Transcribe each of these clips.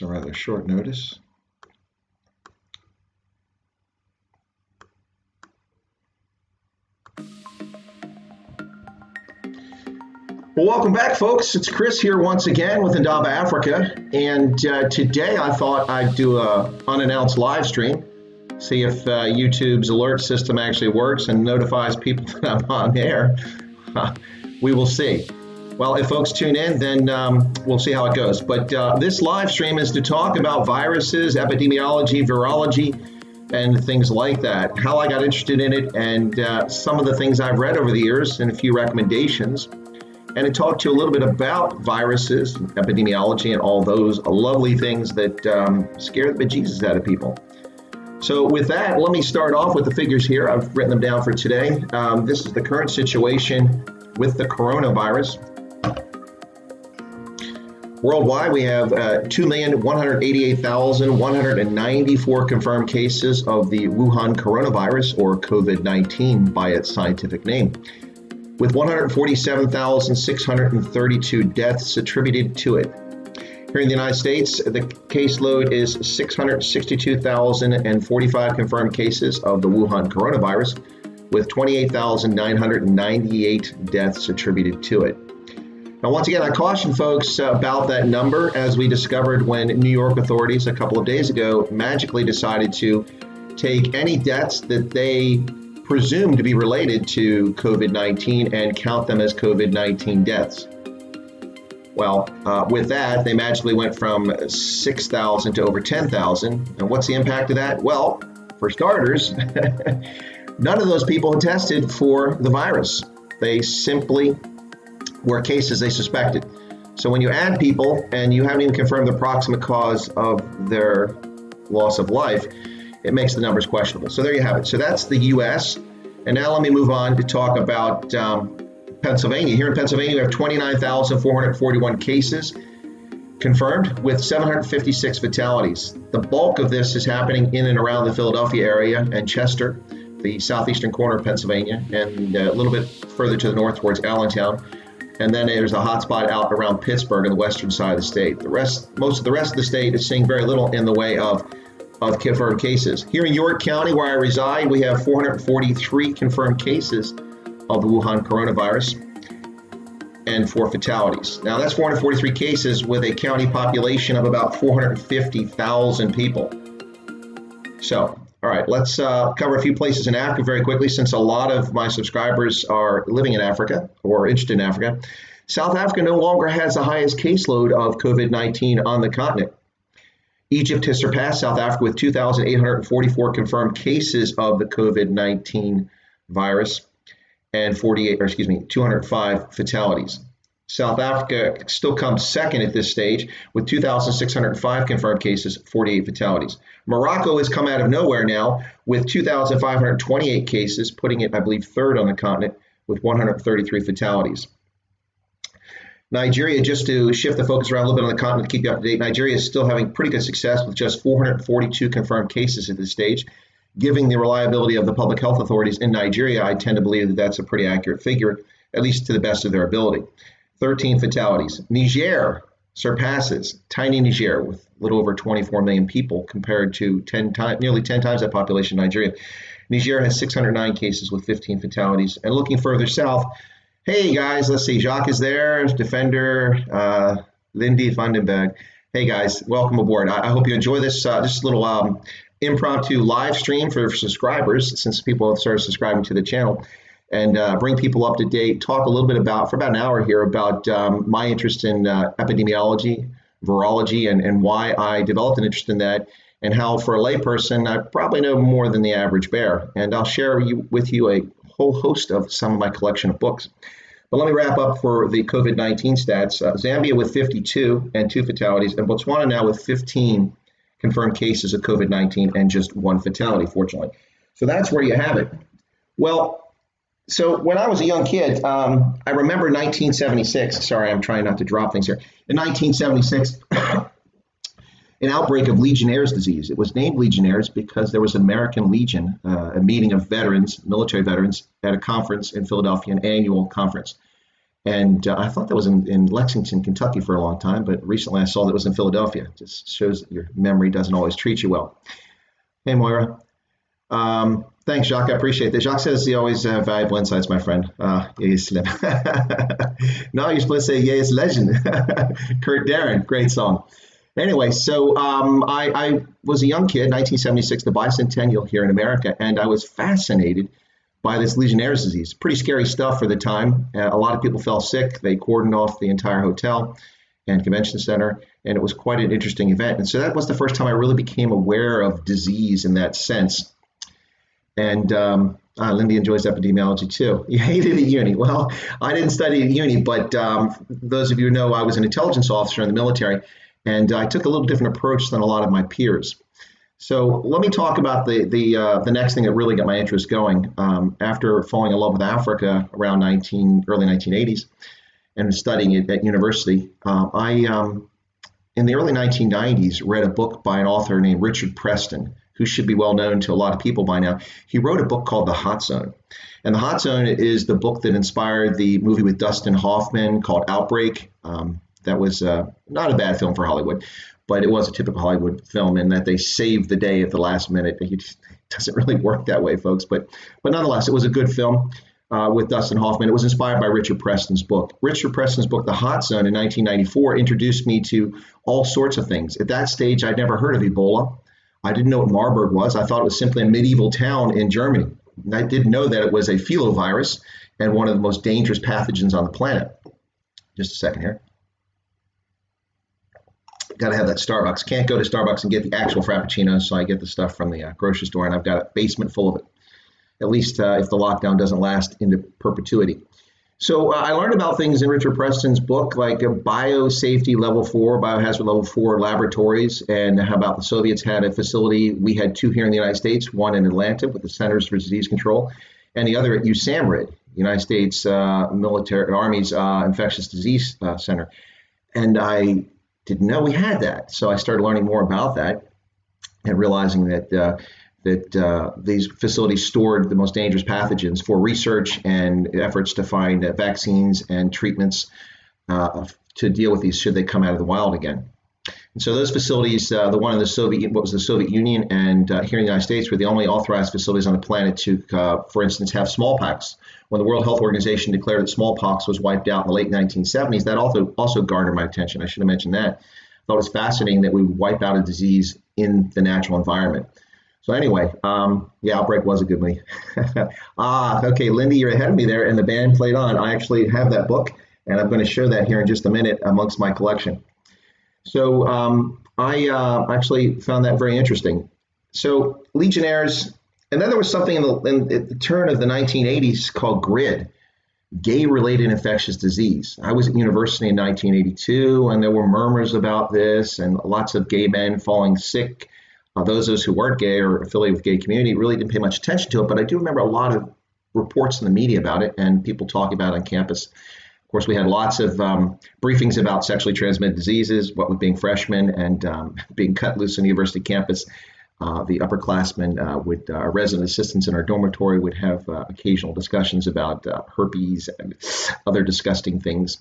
a rather short notice. Well, welcome back, folks. It's Chris here once again with Indaba Africa, and today I thought I'd do a unannounced live stream, see if YouTube's alert system actually works and notifies people that I'm on air. We will see. Well, if folks tune in, then we'll see how it goes. But this live stream is to talk about viruses, epidemiology, virology, and things like that, how I got interested in it, and some of the things I've read over the years, and a few recommendations. And to talk to you a little bit about viruses, epidemiology, and all those lovely things that scare the bejesus out of people. So with that, let me start off with the figures here. I've written them down for today. This is the current situation with the coronavirus. Worldwide, we have 2,188,194 confirmed cases of the Wuhan coronavirus, or COVID-19 by its scientific name, with 147,632 deaths attributed to it. Here in the United States, the caseload is 662,045 confirmed cases of the Wuhan coronavirus, with 28,998 deaths attributed to it. Now, once again, I caution folks about that number, as we discovered when New York authorities a couple of days ago magically decided to take any deaths that they presumed to be related to COVID-19 and count them as COVID-19 deaths. Well, with that, they magically went from 6,000 to over 10,000. And what's the impact of that? Well, for starters, none of those people had tested for the virus. They simply were cases they suspected. So when you add people and you haven't even confirmed the proximate cause of their loss of life, it makes the numbers questionable. So there you have it. So that's the U.S. And now let me move on to talk about Pennsylvania. Here in Pennsylvania, we have 29,441 cases confirmed with 756 fatalities. The bulk of this is happening in and around the Philadelphia area and Chester, the southeastern corner of Pennsylvania, and a little bit further to the north towards Allentown. And then there's a hotspot out around Pittsburgh on the western side of the state. Most of the rest of the state is seeing very little in the way of confirmed cases. Here in York County, where I reside, we have 443 confirmed cases of the Wuhan coronavirus and 4 fatalities. Now, that's 443 cases with a county population of about 450,000 people. So, all right, let's cover a few places in Africa very quickly, since a lot of my subscribers are living in Africa or interested in Africa. South Africa no longer has the highest caseload of COVID-19 on the continent. Egypt has surpassed South Africa with 2,844 confirmed cases of the COVID-19 virus and 205 fatalities. South Africa still comes second at this stage with 2,605 confirmed cases, 48 fatalities. Morocco has come out of nowhere now with 2,528 cases, putting it, I believe, third on the continent with 133 fatalities. Nigeria, just to shift the focus around a little bit on the continent to keep you up to date, Nigeria is still having pretty good success with just 442 confirmed cases at this stage. Given the reliability of the public health authorities in Nigeria, I tend to believe that that's a pretty accurate figure, at least to the best of their ability. 13 fatalities. Niger surpasses tiny Niger with a little over 24 million people compared to nearly 10 times that population in Nigeria. Niger has 609 cases with 15 fatalities. And looking further south, hey guys, let's see, Jacques is there, Defender, Lindy Vandenberg. Hey guys, welcome aboard. I hope you enjoy this little impromptu live stream for subscribers, since people have started subscribing to the channel, and bring people up to date, talk a little bit about, for about an hour here, about my interest in epidemiology, virology, and why I developed an interest in that, and how for a layperson, I probably know more than the average bear. And I'll share with you a whole host of some of my collection of books. But let me wrap up for the COVID-19 stats. Zambia with 52 and 2 fatalities, and Botswana now with 15 confirmed cases of COVID-19 and just 1 fatality, fortunately. So that's where you have it. Well, so when I was a young kid, I remember 1976. Sorry, I'm trying not to drop things here. In 1976, an outbreak of Legionnaires Disease. It was named Legionnaires because there was an American Legion, a meeting of veterans, military veterans, at a conference in Philadelphia, an annual conference. And I thought that was in Lexington, Kentucky for a long time, but recently I saw that it was in Philadelphia. It just shows that your memory doesn't always treat you well. Hey, Moira. Thanks, Jacques. I appreciate that. Jacques says you always have valuable insights, my friend. Yeah, slim. No, you're supposed to say, yeah, it's legend. Kurt Darren, great song. Anyway, so I was a young kid, 1976, the bicentennial here in America, and I was fascinated by this Legionnaires disease. Pretty scary stuff for the time. A lot of people fell sick. They cordoned off the entire hotel and convention center, and it was quite an interesting event. And so that was the first time I really became aware of disease in that sense. And Lindy enjoys epidemiology too. You hated at uni. Well, I didn't study at uni, but those of you who know I was an intelligence officer in the military, and I took a little different approach than a lot of my peers. So let me talk about the next thing that really got my interest going. After falling in love with Africa around early 1980s and studying it at university, I in the early 1990s read a book by an author named Richard Preston, who should be well known to a lot of people by now. He wrote a book called The Hot Zone. And The Hot Zone is the book that inspired the movie with Dustin Hoffman called Outbreak. That was not a bad film for Hollywood, but it was a typical Hollywood film in that they saved the day at the last minute. It doesn't really work that way, folks. But nonetheless, it was a good film with Dustin Hoffman. It was inspired by Richard Preston's book. Richard Preston's book, The Hot Zone, in 1994, introduced me to all sorts of things. At that stage, I'd never heard of Ebola. I didn't know what Marburg was. I thought it was simply a medieval town in Germany. And I didn't know that it was a filovirus and one of the most dangerous pathogens on the planet. Just a second here. Got to have that Starbucks. Can't go to Starbucks and get the actual Frappuccino, so I get the stuff from the grocery store, and I've got a basement full of it, at least if the lockdown doesn't last into perpetuity. So I learned about things in Richard Preston's book, like a biosafety level 4, biohazard level 4 laboratories, and how about the Soviets had a facility. We had 2 here in the United States, one in Atlanta with the Centers for Disease Control, and the other at USAMRIID, United States Military Army's Infectious Disease Center. And I didn't know we had that. So I started learning more about that and realizing that these facilities stored the most dangerous pathogens for research and efforts to find vaccines and treatments to deal with these should they come out of the wild again. And so those facilities, the one in the Soviet Union and here in the United States, were the only authorized facilities on the planet to, for instance, have smallpox. When the World Health Organization declared that smallpox was wiped out in the late 1970s, that also garnered my attention. I should have mentioned that. I thought it was fascinating that we would wipe out a disease in the natural environment. So anyway, Outbreak was a good movie. Okay, Lindy, you're ahead of me there, and the band played on. I actually have that book, and I'm going to share that here in just a minute amongst my collection. So I actually found that very interesting. So Legionnaires, and then there was something in the turn of the 1980s called GRID, gay-related infectious disease. I was at university in 1982, and there were murmurs about this, and lots of gay men falling sick. Those of us who weren't gay or affiliated with the gay community really didn't pay much attention to it, but I do remember a lot of reports in the media about it and people talking about it on campus. Of course, we had lots of briefings about sexually transmitted diseases, what with being freshmen and being cut loose on the university campus. The upperclassmen our resident assistants in our dormitory would have occasional discussions about herpes and other disgusting things.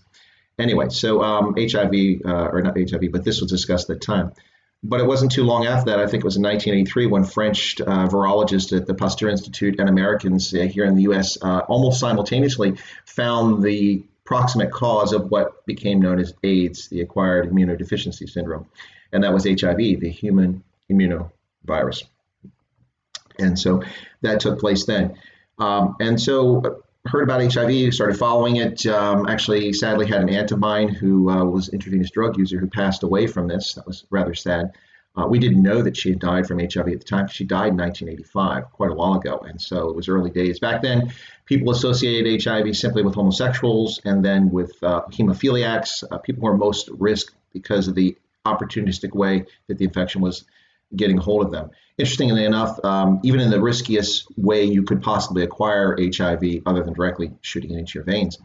Anyway, so HIV, or not HIV, but this was discussed at the time. But it wasn't too long after that, I think it was in 1983, when French virologists at the Pasteur Institute and Americans here in the U.S. Almost simultaneously found the proximate cause of what became known as AIDS, the acquired immunodeficiency syndrome. And that was HIV, the human immunovirus. And so that took place then. And so heard about HIV, started following it. Actually, sadly, had an aunt of mine who was intravenous drug user who passed away from this. That was rather sad. We didn't know that she had died from HIV at the time. She died in 1985, quite a while ago. And so it was early days. Back then, people associated HIV simply with homosexuals and then with hemophiliacs, people who are most at risk because of the opportunistic way that the infection was getting a hold of them. Interestingly enough, even in the riskiest way you could possibly acquire HIV, other than directly shooting it into your veins,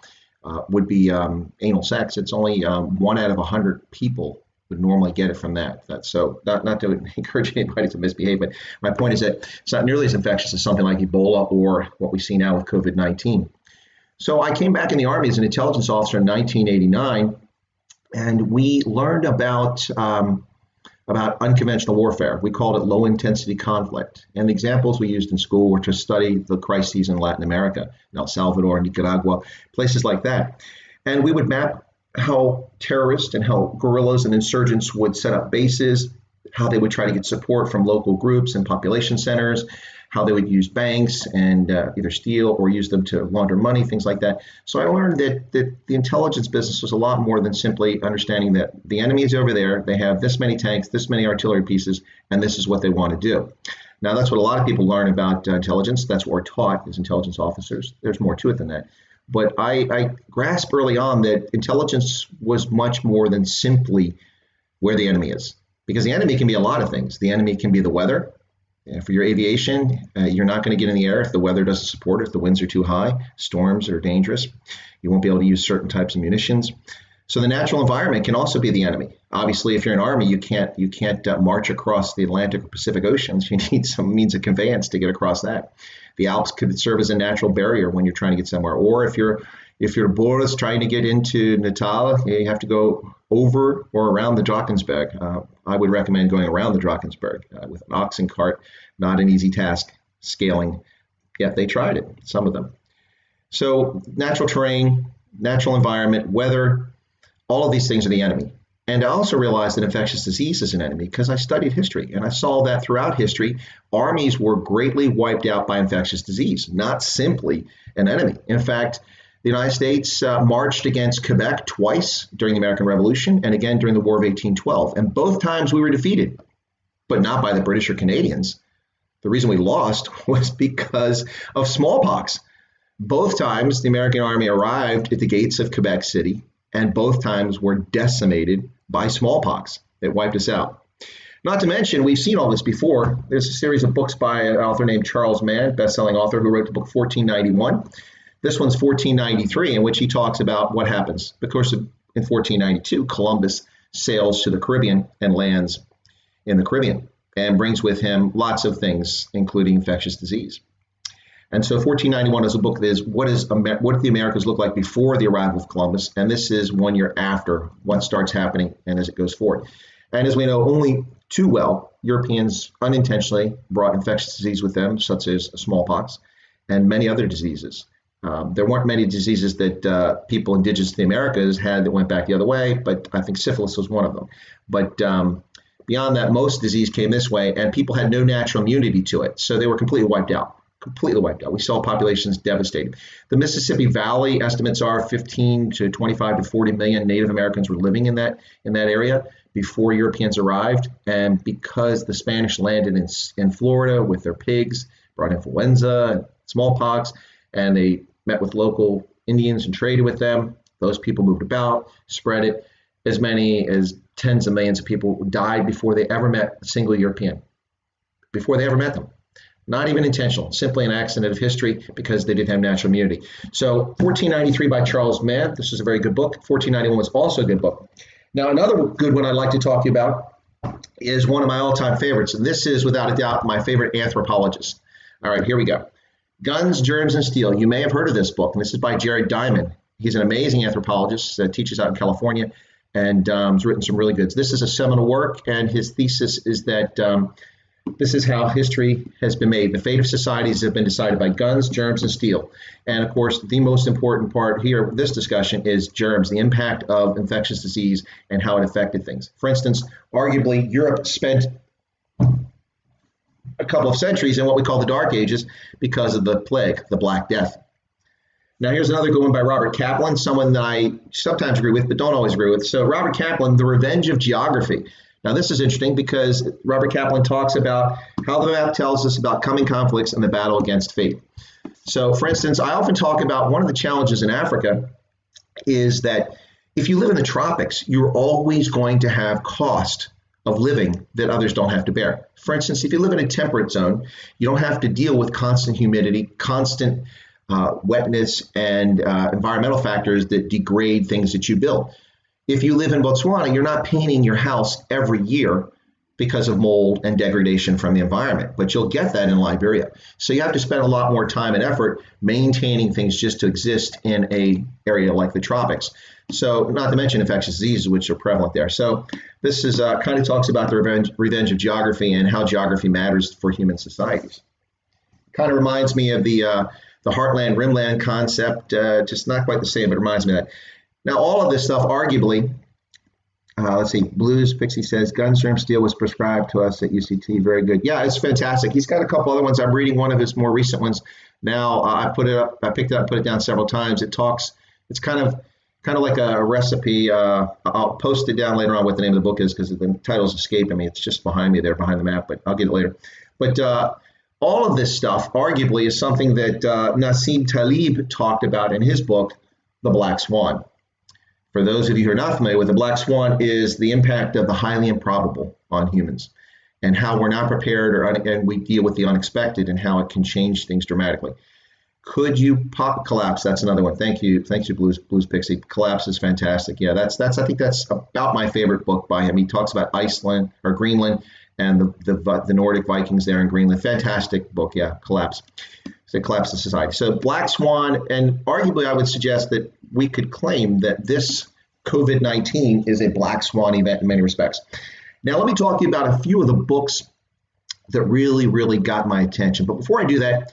would be anal sex. It's only 1 out of 100 people would normally get it from that. So not to encourage anybody to misbehave, but my point is that it's not nearly as infectious as something like Ebola or what we see now with COVID-19. So I came back in the Army as an intelligence officer in 1989, and we learned about unconventional warfare. We called it low-intensity conflict. And the examples we used in school were to study the crises in Latin America, in El Salvador, Nicaragua, places like that. And we would map how terrorists and how guerrillas and insurgents would set up bases, how they would try to get support from local groups and population centers, how they would use banks and either steal or use them to launder money, things like that. So I learned that the intelligence business was a lot more than simply understanding that the enemy is over there, they have this many tanks, this many artillery pieces, and this is what they want to do. Now, that's what a lot of people learn about intelligence. That's what we're taught as intelligence officers. There's more to it than that. But I grasped early on that intelligence was much more than simply where the enemy is. Because the enemy can be a lot of things. The enemy can be the weather. For your aviation, you're not going to get in the air if the weather doesn't support it, if the winds are too high, storms are dangerous. You won't be able to use certain types of munitions. So the natural environment can also be the enemy. Obviously, if you're an army, you can't march across the Atlantic or Pacific Oceans. You need some means of conveyance to get across that. The Alps could serve as a natural barrier when you're trying to get somewhere. Or if you're Boris trying to get into Natal, you have to go over or around the Drakensberg. I would recommend going around the Drakensberg with an oxen cart. Not an easy task scaling, yet they tried it, some of them. So natural terrain, natural environment, weather, all of these things are the enemy. And I also realized that infectious disease is an enemy because I studied history and I saw that throughout history, armies were greatly wiped out by infectious disease, not simply an enemy. In fact, the United States marched against Quebec twice during the American Revolution and again during the War of 1812. And both times we were defeated, but not by the British or Canadians. The reason we lost was because of smallpox. Both times the American army arrived at the gates of Quebec City, and both times were decimated by smallpox. It wiped us out. Not to mention, we've seen all this before. There's a series of books by an author named Charles Mann, best-selling author, who wrote the book 1491. This one's 1493, in which he talks about what happens. Of course, in 1492, Columbus sails to the Caribbean and lands in the Caribbean and brings with him lots of things, including infectious disease. And so 1491 is a book that is what do the Americas look like before the arrival of Columbus? And this is 1 year after what starts happening and as it goes forward. And as we know only too well, Europeans unintentionally brought infectious disease with them, such as smallpox and many other diseases. There weren't many diseases that people indigenous to the Americas had that went back the other way, but I think syphilis was one of them. But beyond that, most disease came this way, and people had no natural immunity to it. So they were completely wiped out. We saw populations devastated. The Mississippi Valley estimates are 15 to 25 to 40 million Native Americans were living in that area before Europeans arrived. And because the Spanish landed in Florida with their pigs, brought influenza and smallpox, and they met with local Indians and traded with them, those people moved about, spread it. As many as tens of millions of people died before they ever met a single European, before they ever met them. Not even intentional, simply an accident of history because they didn't have natural immunity. So 1493 by Charles Mann, this is a very good book. 1491 was also a good book. Now, another good one I'd like to talk to you about is one of my all-time favorites, and this is without a doubt my favorite anthropologist. All right, here we go. Guns, Germs, and Steel. You may have heard of this book, and this is by Jared Diamond. He's an amazing anthropologist that teaches out in California and has written some really goods. This is a seminal work, and his thesis is that this is how history has been made. The fate of societies have been decided by guns, germs, and steel. And of course, the most important part here of this discussion is germs, the impact of infectious disease and how it affected things. For instance, arguably, Europe spent a couple of centuries in what we call the Dark Ages because of the plague, the Black Death. Now, here's another good one by Robert Kaplan, someone that I sometimes agree with, but don't always agree with. So Robert Kaplan, The Revenge of Geography. Now, this is interesting because Robert Kaplan talks about how the map tells us about coming conflicts and the battle against fate. So, for instance, I often talk about one of the challenges in Africa is that if you live in the tropics, you're always going to have cost of living that others don't have to bear. For instance, if you live in a temperate zone, you don't have to deal with constant humidity, constant wetness, and environmental factors that degrade things that you build. If you live in Botswana, you're not painting your house every year because of mold and degradation from the environment. But you'll get that in Liberia. So you have to spend a lot more time and effort maintaining things just to exist in a area like the tropics. So not to mention infectious diseases, which are prevalent there. So this is kind of talks about the revenge of geography and how geography matters for human societies. Kind of reminds me of the heartland rimland concept, just not quite the same, but it reminds me of that. Now, all of this stuff, arguably, let's see, Blues Pixie says, gun germ steel was prescribed to us at UCT. Very good. Yeah, it's fantastic. He's got a couple other ones. I'm reading one of his more recent ones now. I picked it up, put it down several times. It's kind of like a recipe. I'll post it down later on what the name of the book is because the title's escaping me. It's just behind me there, behind the map, but I'll get it later. But all of this stuff, arguably, is something that Nassim Taleb talked about in his book, The Black Swan. For those of you who are not familiar with the Black Swan, is the impact of the highly improbable on humans and how we're not prepared and we deal with the unexpected and how it can change things dramatically. Could you collapse? That's another one. Thank you, Blues Pixie. Collapse is fantastic. Yeah, I think that's about my favorite book by him. He talks about Iceland or Greenland and the Nordic Vikings there in Greenland. Fantastic book. Yeah, Collapse. So Collapse of Society. So Black Swan, and arguably I would suggest that we could claim that this COVID-19 is a Black Swan event in many respects. Now, let me talk to you about a few of the books that really, really got my attention. But before I do that,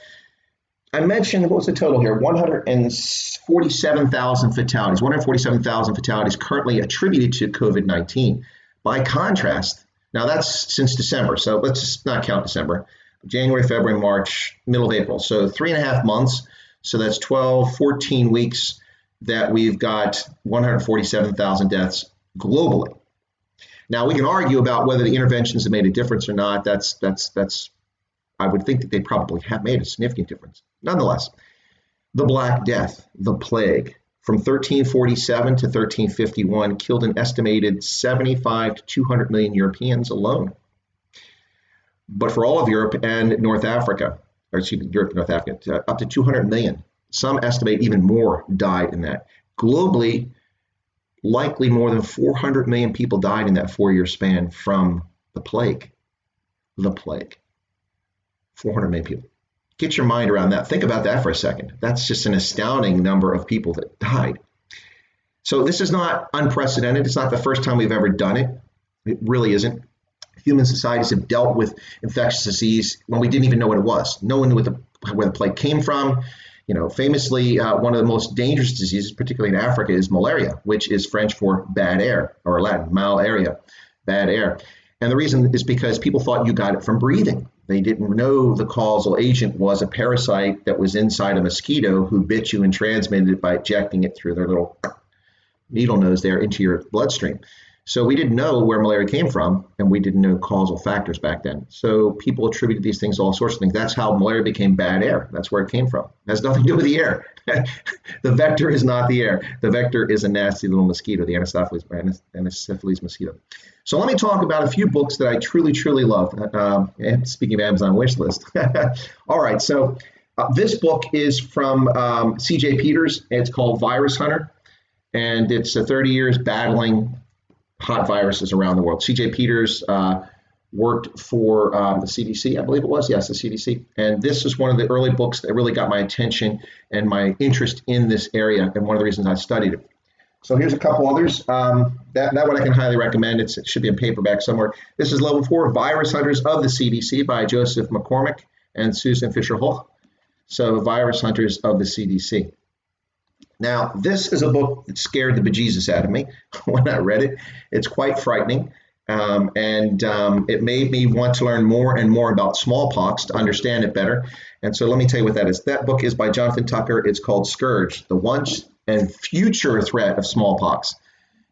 I mentioned, what was the total here? 147,000 fatalities. 147,000 fatalities currently attributed to COVID-19. By contrast, now that's since December, so let's just not count December. January, February, March, middle of April. So 3.5 months. So that's 12, 14 weeks that we've got 147,000 deaths globally. Now, we can argue about whether the interventions have made a difference or not. That's I would think that they probably have made a significant difference. Nonetheless, the Black Death, the plague, from 1347 to 1351 killed an estimated 75 to 200 million Europeans alone. But for all of Europe and North Africa, up to 200 million. Some estimate even more died in that. Globally, likely more than 400 million people died in that 4-year span from the plague. The plague. 400 million people. Get your mind around that. Think about that for a second. That's just an astounding number of people that died. So this is not unprecedented. It's not the first time we've ever done it. It really isn't. Human societies have dealt with infectious disease when we didn't even know what it was. No one knew where the plague came from. Famously, one of the most dangerous diseases, particularly in Africa, is malaria, which is French for bad air, or Latin, malaria, bad air. And the reason is because people thought you got it from breathing. They didn't know the causal agent was a parasite that was inside a mosquito who bit you and transmitted it by ejecting it through their little needle nose there into your bloodstream. So we didn't know where malaria came from, and we didn't know causal factors back then. So people attributed these things to all sorts of things. That's how malaria became bad air. That's where it came from. It has nothing to do with the air. The vector is not the air. The vector is a nasty little mosquito, the Anopheles mosquito. So let me talk about a few books that I truly, truly love. And speaking of Amazon wish list. All right, so this book is from C.J. Peters. It's called Virus Hunter, and it's 30 years battling hot viruses around the world. C.J. Peters worked for the CDC, I believe it was. Yes, the CDC. And this is one of the early books that really got my attention and my interest in this area, and one of the reasons I studied it. So here's a couple others. That one I can highly recommend. It should be in paperback somewhere. This is Level 4, Virus Hunters of the CDC by Joseph McCormick and Susan Fisher-Hoch. So Virus Hunters of the CDC. Now, this is a book that scared the bejesus out of me when I read it. It's quite frightening, and it made me want to learn more and more about smallpox to understand it better. And so let me tell you what that is. That book is by Jonathan Tucker. It's called Scourge, the Once and Future Threat of Smallpox.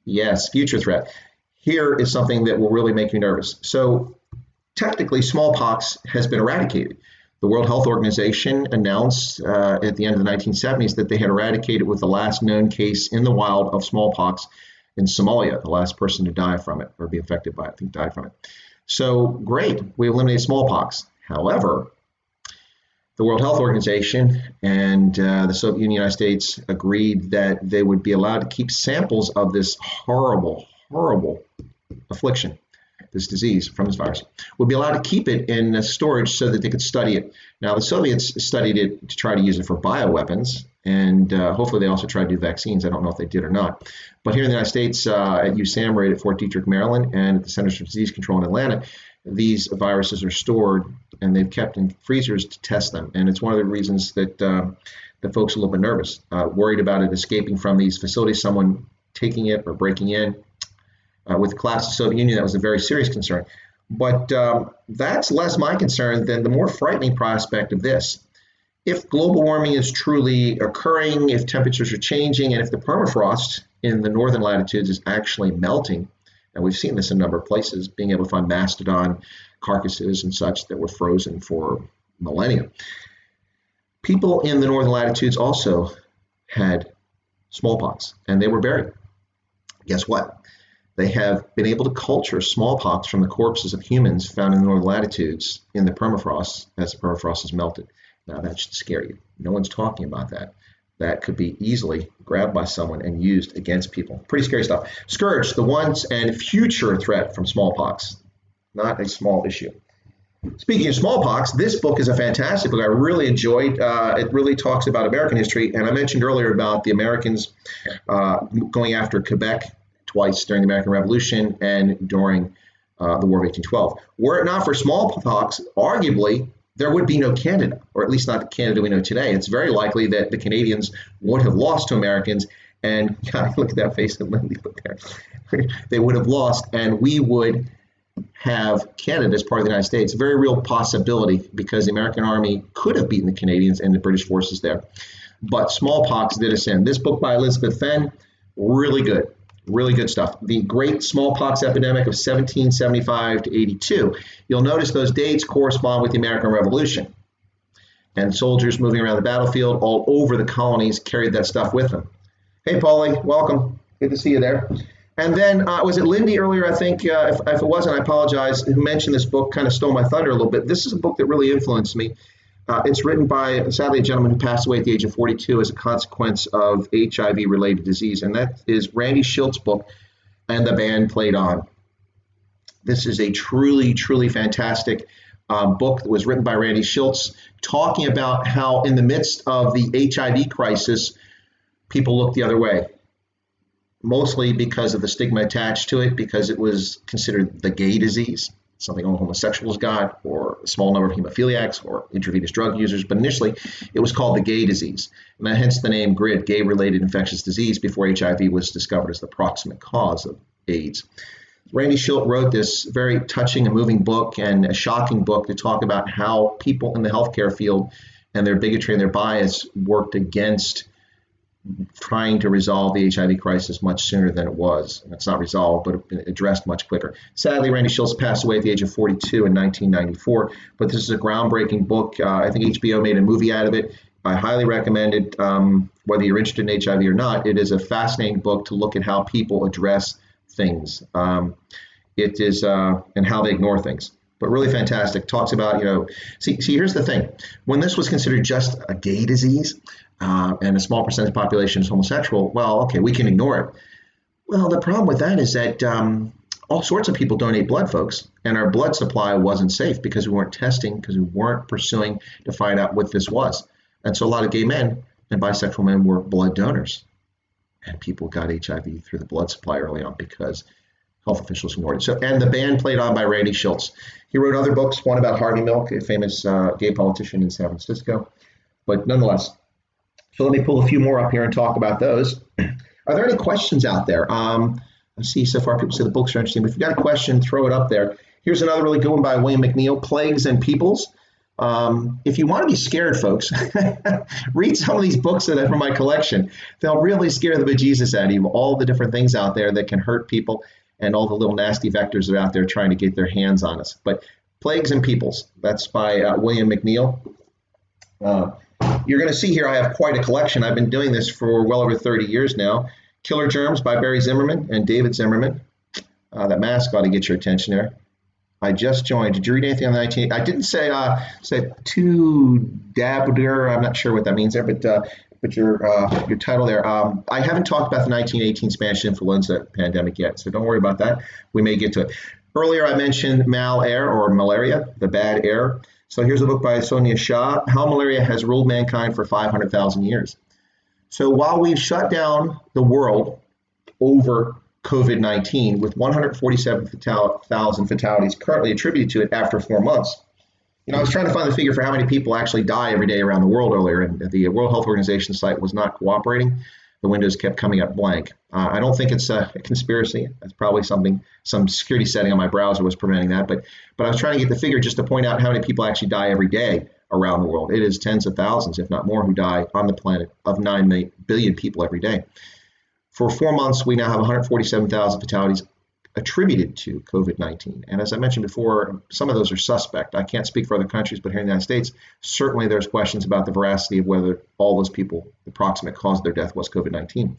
Yes, future threat. Here is something that will really make you nervous. So technically, smallpox has been eradicated. The World Health Organization announced at the end of the 1970s that they had eradicated with the last known case in the wild of smallpox in Somalia, the last person to die from it or be affected by it, I think died from it. So great, we eliminated smallpox. However, the World Health Organization and the Soviet Union, United States agreed that they would be allowed to keep samples of this horrible, horrible affliction, this disease, from this virus, would be allowed to keep it in storage so that they could study it. Now, the Soviets studied it to try to use it for bioweapons, and hopefully they also tried to do vaccines. I don't know if they did or not. But here in the United States, at USAM, right at Fort Detrick, Maryland, and at the Centers for Disease Control in Atlanta, these viruses are stored and they've kept in freezers to test them. And it's one of the reasons that the folks are a little bit nervous, worried about it escaping from these facilities, someone taking it or breaking in. With the collapse of the Soviet Union, that was a very serious concern. But that's less my concern than the more frightening prospect of this. If global warming is truly occurring, if temperatures are changing, and if the permafrost in the northern latitudes is actually melting, and we've seen this in a number of places, being able to find mastodon carcasses and such that were frozen for millennia. People in the northern latitudes also had smallpox, and they were buried. Guess what? They have been able to culture smallpox from the corpses of humans found in the northern latitudes in the permafrost as the permafrost is melted. Now, that should scare you. No one's talking about that. That could be easily grabbed by someone and used against people. Pretty scary stuff. Scourge, the once and future threat from smallpox. Not a small issue. Speaking of smallpox, this book is a fantastic book. I really enjoyed. It really talks about American history. And I mentioned earlier about the Americans going after Quebec twice during the American Revolution and during the War of 1812. Were it not for smallpox, arguably, there would be no Canada, or at least not the Canada we know today. It's very likely that the Canadians would have lost to Americans, and God, look at that face that Lindy put there. They would have lost, and we would have Canada as part of the United States. A very real possibility, because the American army could have beaten the Canadians and the British forces there. But smallpox did us in. This book by Elizabeth Fenn, really good. Really good stuff. The Great Smallpox Epidemic of 1775 to 82. You'll notice those dates correspond with the American Revolution. And soldiers moving around the battlefield all over the colonies carried that stuff with them. Hey, Paulie, welcome. Good to see you there. And then, was it Lindy earlier, I think, if it wasn't, I apologize, who mentioned this book, kind of stole my thunder a little bit. This is a book that really influenced me. It's written by, sadly, a gentleman who passed away at the age of 42 as a consequence of HIV-related disease, and that is Randy Shilts' book, And the Band Played On. This is a truly, truly fantastic book that was written by Randy Shilts, talking about how in the midst of the HIV crisis, people looked the other way, mostly because of the stigma attached to it, because it was considered the gay disease, something only homosexuals got, or a small number of hemophiliacs or intravenous drug users. But initially, it was called the gay disease, and hence the name GRID, gay-related infectious disease, before HIV was discovered as the proximate cause of AIDS. Randy Shilts wrote this very touching and moving book, and a shocking book, to talk about how people in the healthcare field and their bigotry and their bias worked against trying to resolve the HIV crisis much sooner than it was. And it's not resolved, but addressed much quicker. Sadly, Randy Shilts passed away at the age of 42 in 1994, but this is a groundbreaking book. I think HBO made a movie out of it. I highly recommend it, whether you're interested in HIV or not. It is a fascinating book to look at how people address things. It is, and how they ignore things. But really fantastic. Talks about, see, here's the thing. When this was considered just a gay disease, and a small percentage of the population is homosexual, well, okay, we can ignore it. Well, the problem with that is that all sorts of people donate blood, folks, and our blood supply wasn't safe because we weren't testing, because we weren't pursuing to find out what this was. And so a lot of gay men and bisexual men were blood donors, and people got HIV through the blood supply early on because health officials ignored it. So, and the band played on by Randy Shilts. He wrote other books, one about Harvey Milk, a famous gay politician in San Francisco, but nonetheless. So let me pull a few more up here and talk about those. Are there any questions out there? I see so far people say the books are interesting. But if you've got a question, throw it up there. Here's another really good one by William McNeill, Plagues and Peoples. If you want to be scared, folks, read some of these books that are from my collection. They'll really scare the bejesus out of you, all the different things out there that can hurt people and all the little nasty vectors that are out there trying to get their hands on us. But Plagues and Peoples, that's by William McNeill. You're going to see here I have quite a collection. I've been doing this for well over 30 years now. Killer Germs by Barry Zimmerman and David Zimmerman. That mask ought to get your attention there. I just joined. Did you read anything on the 19? I didn't say to Dabder. I'm not sure what that means there, but your title there. I haven't talked about the 1918 Spanish influenza pandemic yet, so don't worry about that. We may get to it. Earlier, I mentioned Malaria or Malaria, the bad air. So here's a book by Sonia Shah, How Malaria Has Ruled Mankind for 500,000 Years. So while we've shut down the world over COVID-19 with 147,000 fatalities currently attributed to it after 4 months, I was trying to find the figure for how many people actually die every day around the world earlier, and the World Health Organization site was not cooperating. The windows kept coming up blank. I don't think it's a conspiracy. That's probably some security setting on my browser was preventing that. But I was trying to get the figure just to point out how many people actually die every day around the world. It is tens of thousands, if not more, who die on the planet of 9 billion people every day. For 4 months, we now have 147,000 fatalities attributed to COVID-19. And as I mentioned before, some of those are suspect. I can't speak for other countries, but here in the United States, certainly there's questions about the veracity of whether all those people, the proximate cause of their death was COVID-19.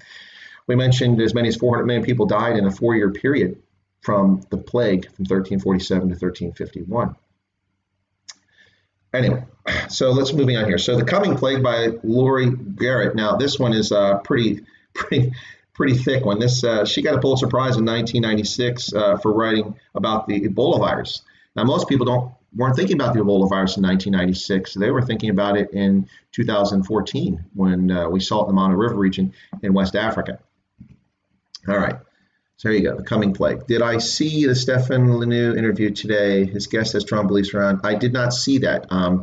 We mentioned as many as 400 million people died in a 4-year period from the plague from 1347 to 1351. Anyway, so let's moving on here. So The Coming Plague by Laurie Garrett. Now, this one is pretty thick one. She got a Pulitzer Prize in 1996 for writing about the Ebola virus. Now, most people weren't thinking about the Ebola virus in 1996. They were thinking about it in 2014 when we saw it in the Mana River region in West Africa. All right, so there you go, The Coming Plague. Did I see the Stefan Lanoux interview today? His guest has strong beliefs around. I did not see that. I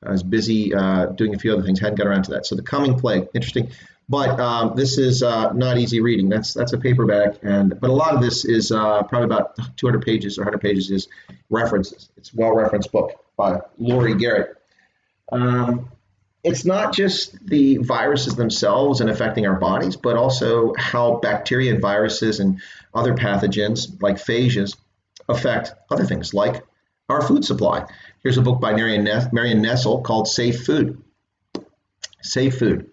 was busy doing a few other things, hadn't got around to that. So The Coming Plague, interesting. But this is not easy reading. That's a paperback, but a lot of this is probably about 200 pages or 100 pages is references. It's a well-referenced book by Laurie Garrett. It's not just the viruses themselves and affecting our bodies, but also how bacteria and viruses and other pathogens like phages affect other things like our food supply. Here's a book by Marion Nestle called Safe Food. Safe Food.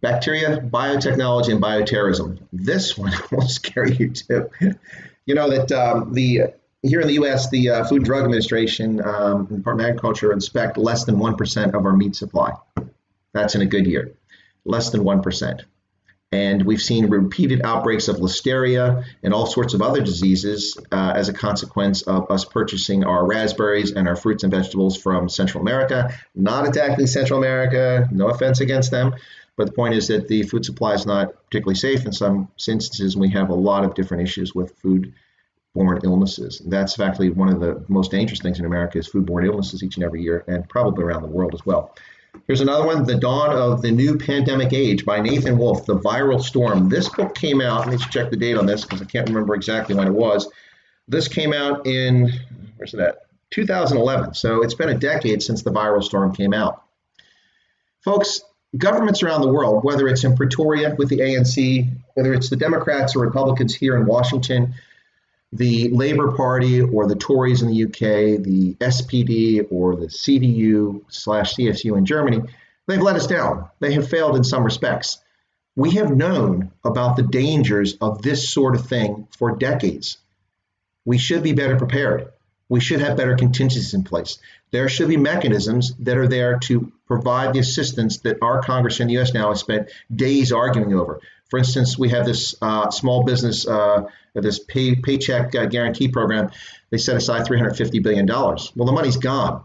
Bacteria, biotechnology, and bioterrorism. This one will scare you too. You know that here in the U.S., the Food and Drug Administration, and the Department of Agriculture inspect less than 1% of our meat supply. That's in a good year, less than 1%. And we've seen repeated outbreaks of listeria and all sorts of other diseases as a consequence of us purchasing our raspberries and our fruits and vegetables from Central America. Not attacking Central America, no offense against them. But the point is that the food supply is not particularly safe in some instances. We have a lot of different issues with food-borne illnesses. And that's actually one of the most dangerous things in America is food-borne illnesses each and every year, and probably around the world as well. Here's another one, The Dawn of the New Pandemic Age by Nathan Wolfe, The Viral Storm. This book came out, let me check the date on this because I can't remember exactly when it was. This came out in, 2011. So it's been a decade since The Viral Storm came out. Folks, governments around the world, whether it's in Pretoria with the ANC, whether it's the Democrats or Republicans here in Washington, the Labour Party or the Tories in the UK, the SPD or the CDU/CSU in Germany, they've let us down. They have failed in some respects. We have known about the dangers of this sort of thing for decades. We should be better prepared. We should have better contingencies in place. There should be mechanisms that are there to provide the assistance that our Congress in the U.S. now has spent days arguing over. For instance, we have this small business, this paycheck guarantee program. They set aside $350 billion. Well, the money's gone.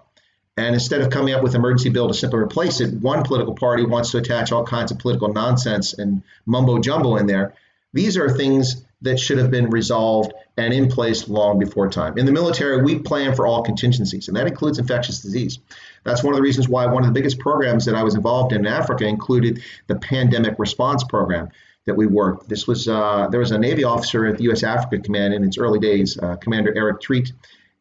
And instead of coming up with an emergency bill to simply replace it, one political party wants to attach all kinds of political nonsense and mumbo jumbo in there. These are things that should have been resolved and in place long before time. In the military, we plan for all contingencies, and that includes infectious disease. That's one of the reasons why one of the biggest programs that I was involved in Africa included the pandemic response program that we worked. This was there was a Navy officer at the U.S. Africa Command in its early days, Commander Eric Treat.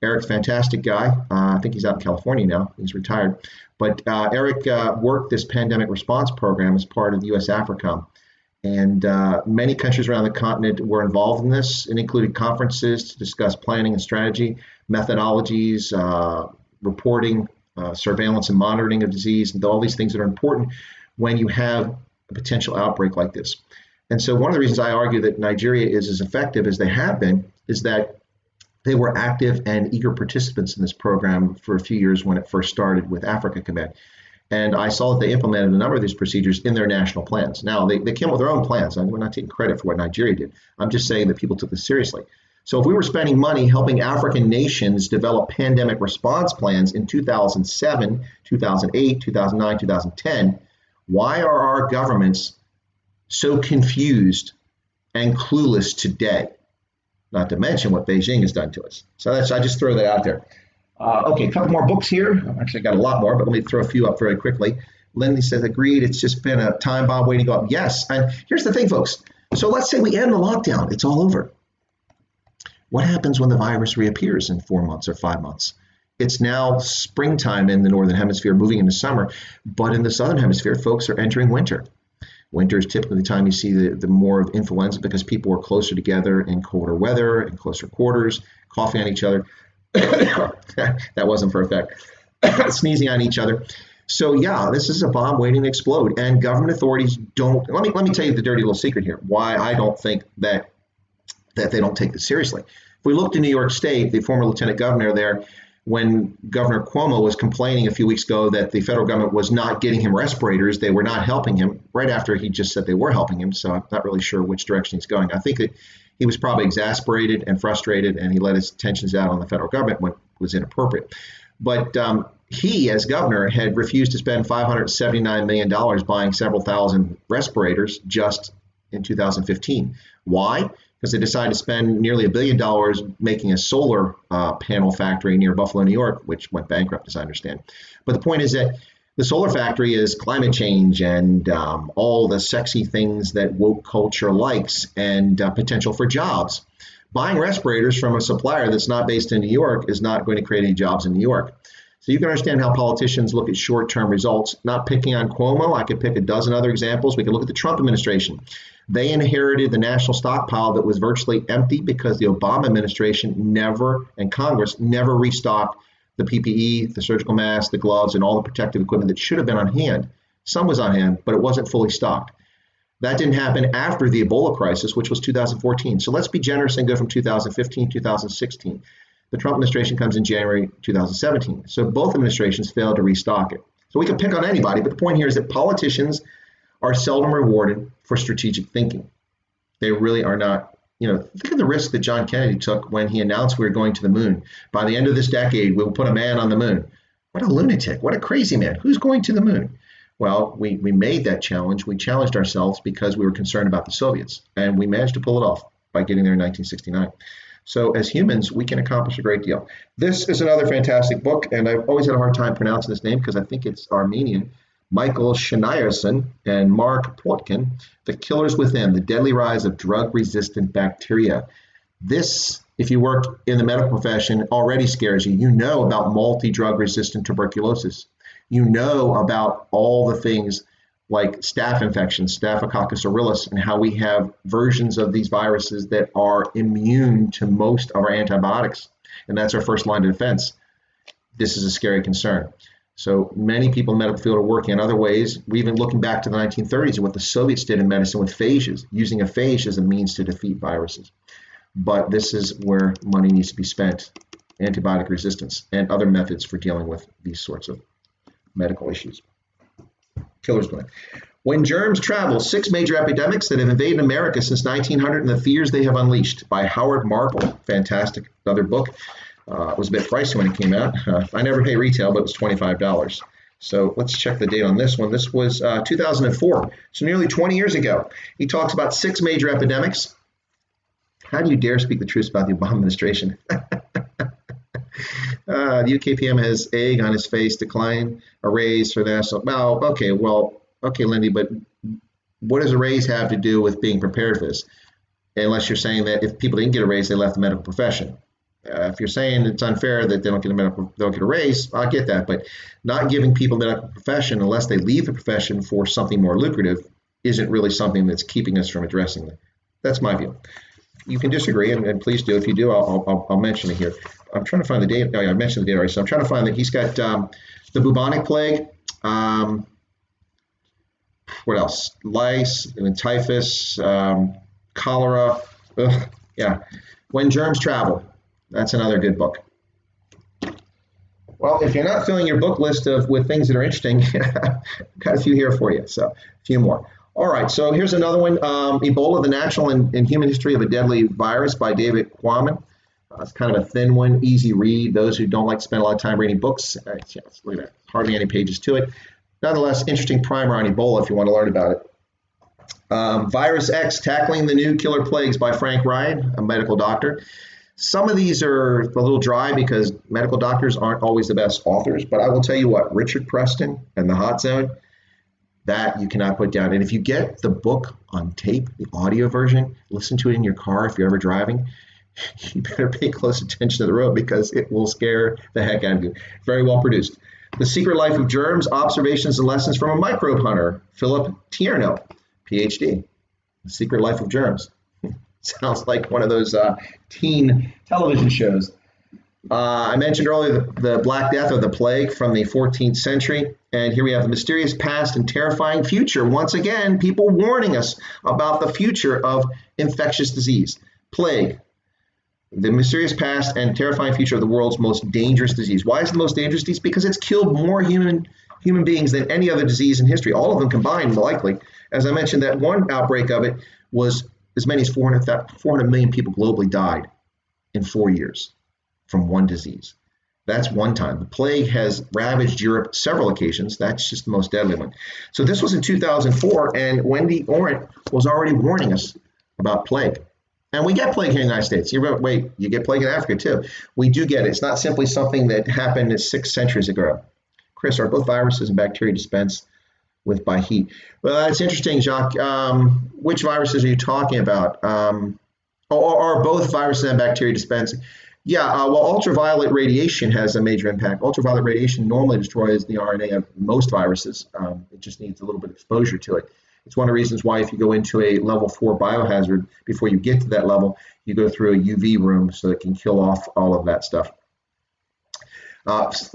Eric's a fantastic guy. I think he's out in California now. He's retired. But Eric worked this pandemic response program as part of the U.S. AFRICOM. And many countries around the continent were involved in this. It included conferences to discuss planning and strategy, methodologies, reporting, surveillance and monitoring of disease, and all these things that are important when you have a potential outbreak like this. And so one of the reasons I argue that Nigeria is as effective as they have been is that they were active and eager participants in this program for a few years when it first started with Africa Command. And I saw that they implemented a number of these procedures in their national plans. Now, they came up with their own plans. We're not taking credit for what Nigeria did. I'm just saying that people took this seriously. So if we were spending money helping African nations develop pandemic response plans in 2007, 2008, 2009, 2010, why are our governments so confused and clueless today? Not to mention what Beijing has done to us. So I just throw that out there. Okay, a couple more books here. Actually, I got a lot more, but let me throw a few up very quickly. Lindsay says, agreed, it's just been a time bomb waiting to go up. Yes, and here's the thing, folks. So let's say we end the lockdown. It's all over. What happens when the virus reappears in 4 months or 5 months? It's now springtime in the Northern Hemisphere, moving into summer. But in the Southern Hemisphere, folks are entering winter. Winter is typically the time you see the more of influenza because people are closer together in colder weather, in closer quarters, coughing on each other. That wasn't for effect. Sneezing on each other. So yeah, this is a bomb waiting to explode. And government authorities don't. Let me tell you the dirty little secret here. Why I don't think that they don't take this seriously. If we looked in New York State, the former lieutenant governor there, when Governor Cuomo was complaining a few weeks ago that the federal government was not getting him respirators, they were not helping him, right after he just said they were helping him. So I'm not really sure which direction he's going. I think that he was probably exasperated and frustrated, and he let his tensions out on the federal government when it was inappropriate. But he, as governor, had refused to spend $579 million buying several thousand respirators just in 2015. Why? Because they decided to spend nearly $1 billion making a solar panel factory near Buffalo, New York, which went bankrupt, as I understand. But the point is that the solar factory is climate change and all the sexy things that woke culture likes and potential for jobs. Buying respirators from a supplier that's not based in New York is not going to create any jobs in New York. So you can understand how politicians look at short-term results. Not picking on Cuomo, I could pick a dozen other examples. We could look at the Trump administration. They inherited the national stockpile that was virtually empty because the Obama administration and Congress never restocked the PPE, the surgical masks, the gloves, and all the protective equipment that should have been on hand. Some was on hand, but it wasn't fully stocked. That didn't happen after the Ebola crisis, which was 2014. So let's be generous and go from 2015, 2016. The Trump administration comes in January 2017. So both administrations failed to restock it. So we can pick on anybody, but the point here is that politicians are seldom rewarded for strategic thinking. They really are not. Think of the risk that John Kennedy took when he announced we were going to the moon. By the end of this decade, we'll put a man on the moon. What a lunatic. What a crazy man. Who's going to the moon? Well, we made that challenge. We challenged ourselves because we were concerned about the Soviets, and we managed to pull it off by getting there in 1969. So as humans, we can accomplish a great deal. This is another fantastic book, and I've always had a hard time pronouncing this name because I think it's Armenian. Michael Schneierson and Mark Plotkin, The Killers Within, The Deadly Rise of Drug-Resistant Bacteria. This, if you work in the medical profession, already scares you. You know about multi-drug resistant tuberculosis. You know about all the things like staph infections, Staphylococcus aureus, and how we have versions of these viruses that are immune to most of our antibiotics. And that's our first line of defense. This is a scary concern. So many people in the medical field are working on other ways. We're even looking back to the 1930s and what the Soviets did in medicine with phages, using a phage as a means to defeat viruses. But this is where money needs to be spent, antibiotic resistance and other methods for dealing with these sorts of medical issues. Killers within. When Germs Travel, 6 Major Epidemics That Have Invaded America Since 1900 and the Fears They Have Unleashed by Howard Marple. Fantastic, another book. It was a bit pricey when it came out. I never pay retail, but it was $25. So let's check the date on this one. This was 2004, so nearly 20 years ago. He talks about 6 major epidemics. How do you dare speak the truth about the Obama administration? The UKPM has egg on his face, decline a raise for national. Okay, Lindy, but what does a raise have to do with being prepared for this? Unless you're saying that if people didn't get a raise, they left the medical profession. If you're saying it's unfair that they don't get a raise, I get that. But not giving people the medical profession unless they leave the profession for something more lucrative isn't really something that's keeping us from addressing them. That's my view. You can disagree, and please do. If you do, I'll mention it here. I'm trying to find the date. Oh, yeah, I mentioned the date already. So I'm trying to find that he's got the Bubonic Plague. What else? Lice, and typhus, cholera. Yeah. When Germs Travel. That's another good book. Well, if you're not filling your book list with things that are interesting, I've got a few here for you. So a few more. All right, so here's another one. Ebola, the Natural and Human History of a Deadly Virus by David Kwan. It's kind of a thin one, easy read. Those who don't like to spend a lot of time reading books, look at that, hardly any pages to it. Nonetheless, interesting primer on Ebola if you want to learn about it. Virus X, Tackling the New Killer Plagues by Frank Ryan, a medical doctor. Some of these are a little dry because medical doctors aren't always the best authors, but I will tell you what, Richard Preston and the Hot Zone, that you cannot put down. And if you get the book on tape, the audio version, listen to it in your car if you're ever driving, you better pay close attention to the road because it will scare the heck out of you. Very well produced. The Secret Life of Germs, Observations and Lessons from a Microbe Hunter, Philip Tierno, PhD. The Secret Life of Germs. Sounds like one of those teen television shows. I mentioned earlier the Black Death or the Plague from the 14th century. And here we have the mysterious past and terrifying future. Once again, people warning us about the future of infectious disease. Plague, the mysterious past and terrifying future of the world's most dangerous disease. Why is it the most dangerous disease? Because it's killed more human beings than any other disease in history, all of them combined, likely. As I mentioned, that one outbreak of it was as many as 400 million people globally died in 4 years from one disease. That's one time. The plague has ravaged Europe several occasions. That's just the most deadly one. So this was in 2004, and Wendy Orant was already warning us about plague. And we get plague here in the United States. You get plague in Africa too. We do get it. It's not simply something that happened 6 centuries ago. Chris, are both viruses and bacteria dispensed with by heat? Well, it's interesting, Jacques. Which viruses are you talking about? Are both viruses and bacteria dispensed? Yeah, well, ultraviolet radiation has a major impact. Ultraviolet radiation normally destroys the RNA of most viruses. It just needs a little bit of exposure to it. It's one of the reasons why if you go into a level 4 biohazard, before you get to that level, you go through a UV room so it can kill off all of that stuff.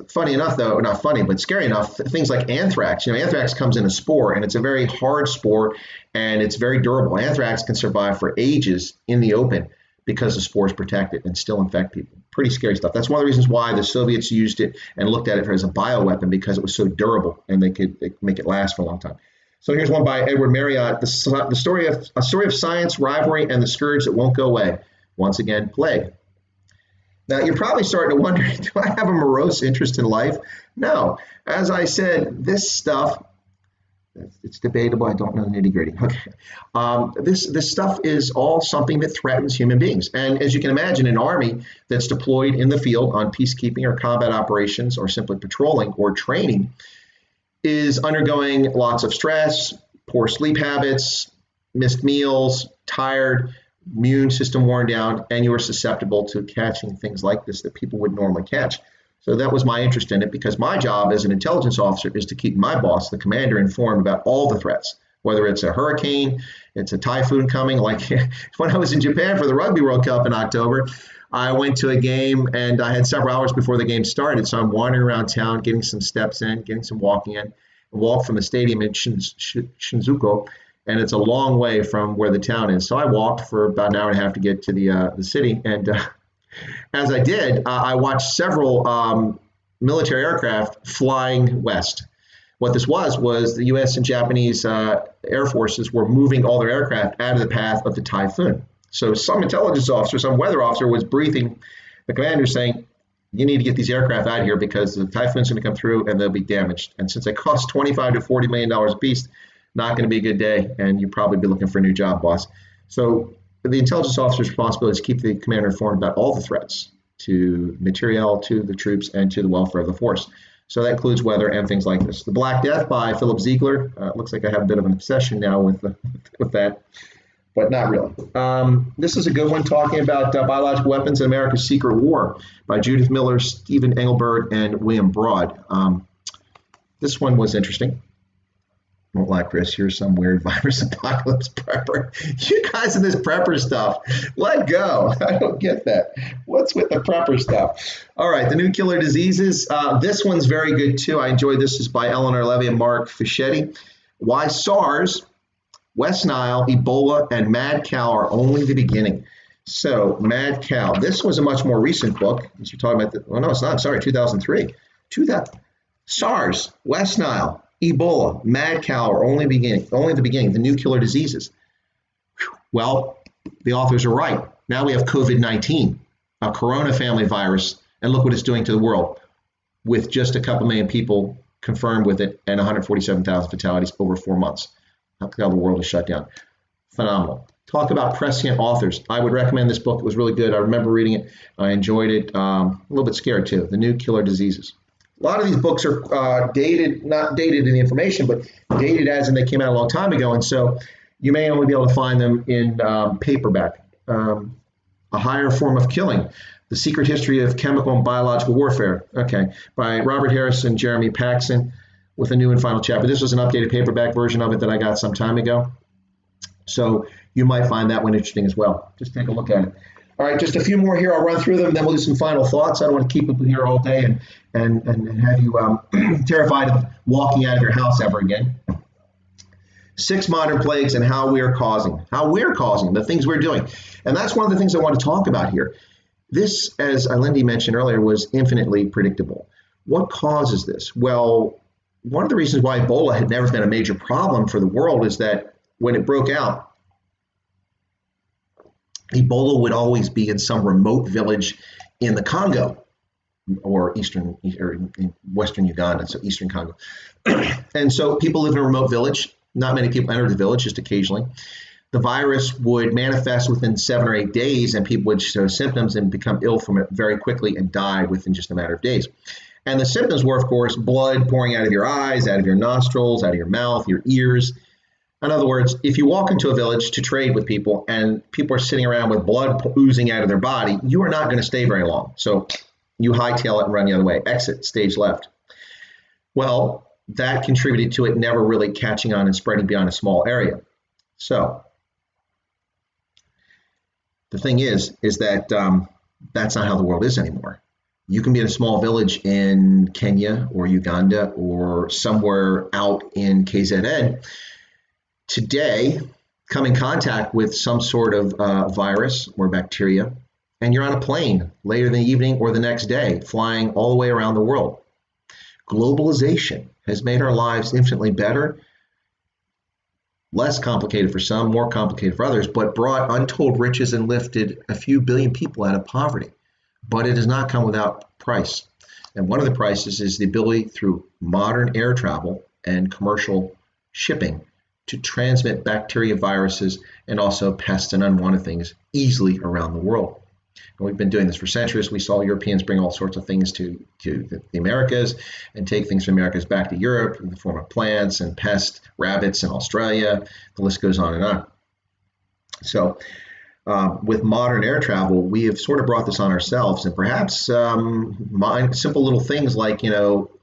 Funny enough, though, not funny, but scary enough, things like anthrax. Anthrax comes in a spore, and it's a very hard spore, and it's very durable. Anthrax can survive for ages in the open because the spores protect it and still infect people. Pretty scary stuff. That's one of the reasons why the Soviets used it and looked at it as a bioweapon, because it was so durable and they could make it last for a long time. So here's one by Edward Marriott, the story of science, rivalry, and the scourge that won't go away. Once again, plague. Now, you're probably starting to wonder, do I have a morose interest in life? No. As I said, this stuff, it's debatable. I don't know the nitty-gritty. Okay. This stuff is all something that threatens human beings. And as you can imagine, an army that's deployed in the field on peacekeeping or combat operations or simply patrolling or training is undergoing lots of stress, poor sleep habits, missed meals, tired, immune system worn down, and you are susceptible to catching things like this that people would normally catch. So that was my interest in it, because my job as an intelligence officer is to keep my boss, the commander, informed about all the threats, whether it's a hurricane, it's a typhoon coming. Like when I was in Japan for the Rugby World Cup in October, I went to a game and I had several hours before the game started. So I'm wandering around town, getting some steps in, getting some walking in, walk from the stadium in Shinjuku. And it's a long way from where the town is. So I walked for about an hour and a half to get to the city. And as I did, I watched several military aircraft flying west. What this was the U.S. and Japanese air forces were moving all their aircraft out of the path of the typhoon. So some intelligence officer, some weather officer was briefing the commander saying, you need to get these aircraft out of here because the typhoon's going to come through and they'll be damaged. And since they cost $25 to $40 million a piece, not going to be a good day, and you'll probably be looking for a new job, boss. So the intelligence officer's responsibility is to keep the commander informed about all the threats to materiel, to the troops, and to the welfare of the force. So that includes weather and things like this. The Black Death by Philip Ziegler. Looks like I have a bit of an obsession now with that, but not really. This is a good one, talking about biological weapons in America's Secret War by Judith Miller, Stephen Engelberg, and William Broad. This one was interesting. Won't lie, Chris, here's some weird virus apocalypse prepper. You guys in this prepper stuff, let go. I don't get that. What's with the prepper stuff? All right, the new killer diseases. This one's very good, too. I enjoyed this. It's by Eleanor Levy and Mark Fischetti. Why SARS, West Nile, Ebola, and Mad Cow are only the beginning. So, Mad Cow. This was a much more recent book. As you're talking about, no, it's not. Sorry, 2003. SARS, West Nile, Ebola, mad cow, or only the beginning, the new killer diseases. Well, the authors are right. Now we have COVID-19, a corona family virus, and look what it's doing to the world with just a couple million people confirmed with it and 147,000 fatalities over 4 months. Look how the world is shut down. Phenomenal. Talk about prescient authors. I would recommend this book. It was really good. I remember reading it. I enjoyed it. A little bit scared too. The New Killer Diseases. A lot of these books are dated, not dated in the information, but dated as in they came out a long time ago. And so you may only be able to find them in paperback. A Higher Form of Killing, The Secret History of Chemical and Biological Warfare. Okay, by Robert Harris and Jeremy Paxson with a new and final chapter. This was an updated paperback version of it that I got some time ago. So you might find that one interesting as well. Just take a look at it. All right, just a few more here. I'll run through them, and then we'll do some final thoughts. I don't want to keep people here all day and have you terrified of walking out of your house ever again. 6 modern plagues and how we're causing the things we're doing. And that's one of the things I want to talk about here. This, as Lindy mentioned earlier, was infinitely predictable. What causes this? Well, one of the reasons why Ebola had never been a major problem for the world is that when it broke out, Ebola would always be in some remote village in the Congo or in western Uganda, so eastern Congo. And so people live in a remote village. Not many people enter the village, just occasionally. The virus would manifest within 7 or 8 days, and people would show symptoms and become ill from it very quickly and die within just a matter of days. And the symptoms were, of course, blood pouring out of your eyes, out of your nostrils, out of your mouth, your ears. In other words, if you walk into a village to trade with people and people are sitting around with blood oozing out of their body, you are not going to stay very long. So you hightail it and run the other way. Exit, stage left. Well, that contributed to it never really catching on and spreading beyond a small area. So the thing is that that's not how the world is anymore. You can be in a small village in Kenya or Uganda or somewhere out in KZN today, come in contact with some sort of virus or bacteria, and you're on a plane later in the evening or the next day, flying all the way around the world. Globalization has made our lives infinitely better, less complicated for some, more complicated for others, but brought untold riches and lifted a few billion people out of poverty. But it does not come without price. And one of the prices is the ability through modern air travel and commercial shipping to transmit bacteria, viruses, and also pests and unwanted things easily around the world. And we've been doing this for centuries. We saw Europeans bring all sorts of things to the Americas and take things from Americas back to Europe in the form of plants and pests, rabbits in Australia. The list goes on and on. So with modern air travel, we have sort of brought this on ourselves, and perhaps simple little things like,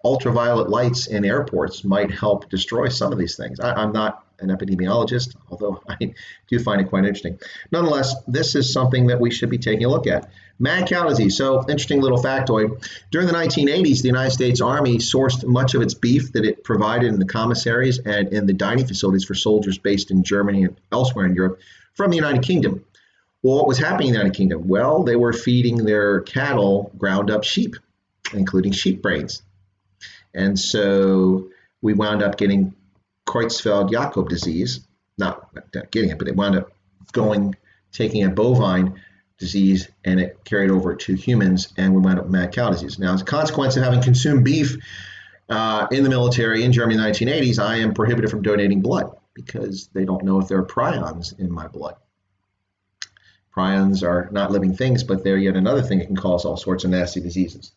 ultraviolet lights in airports might help destroy some of these things. I'm not an epidemiologist, although I do find it quite interesting. Nonetheless, this is something that we should be taking a look at. Mad cow disease. So, interesting little factoid. During the 1980s, the United States Army sourced much of its beef that it provided in the commissaries and in the dining facilities for soldiers based in Germany and elsewhere in Europe from the United Kingdom. Well, what was happening in the United Kingdom? Well, they were feeding their cattle ground up sheep, including sheep brains. And so we wound up getting Creutzfeldt-Jakob disease, not getting it, but it wound up taking a bovine disease and it carried over to humans, and we wound up with mad cow disease. Now, as a consequence of having consumed beef in the military in Germany in the 1980s, I am prohibited from donating blood because they don't know if there are prions in my blood. Prions are not living things, but they're yet another thing that can cause all sorts of nasty diseases.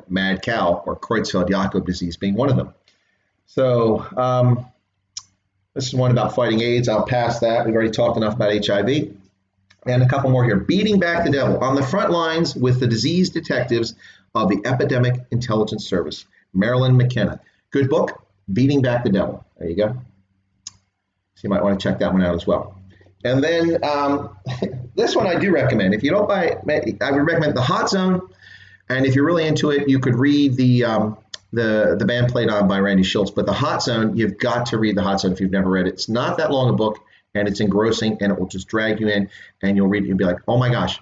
Mad cow or Creutzfeldt-Jakob disease being one of them. So this is one about fighting AIDS. I'll pass that. We've already talked enough about HIV. And a couple more here. Beating Back the Devil. On the front lines with the disease detectives of the Epidemic Intelligence Service. Marilyn McKenna. Good book, Beating Back the Devil. There you go. So you might want to check that one out as well. And then this one I do recommend. If you don't buy it, I would recommend The Hot Zone. And if you're really into it, you could read the Band Played On by Randy Shilts. But The Hot Zone, you've got to read The Hot Zone if you've never read it. It's not that long a book, and it's engrossing, and it will just drag you in, and you'll read it and be like, oh my gosh,